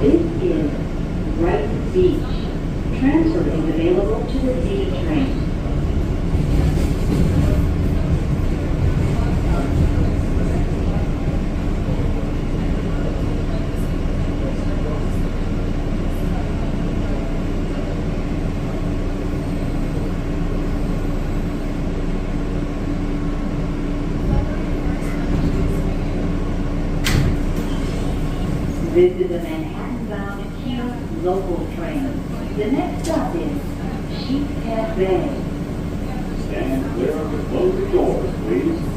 This is Brighton Beach. Transfer is available to the seated train. This is a Manhattan-bound Q local train. The next stop is Sheephead Bay. Stand clear of the closing doors, please.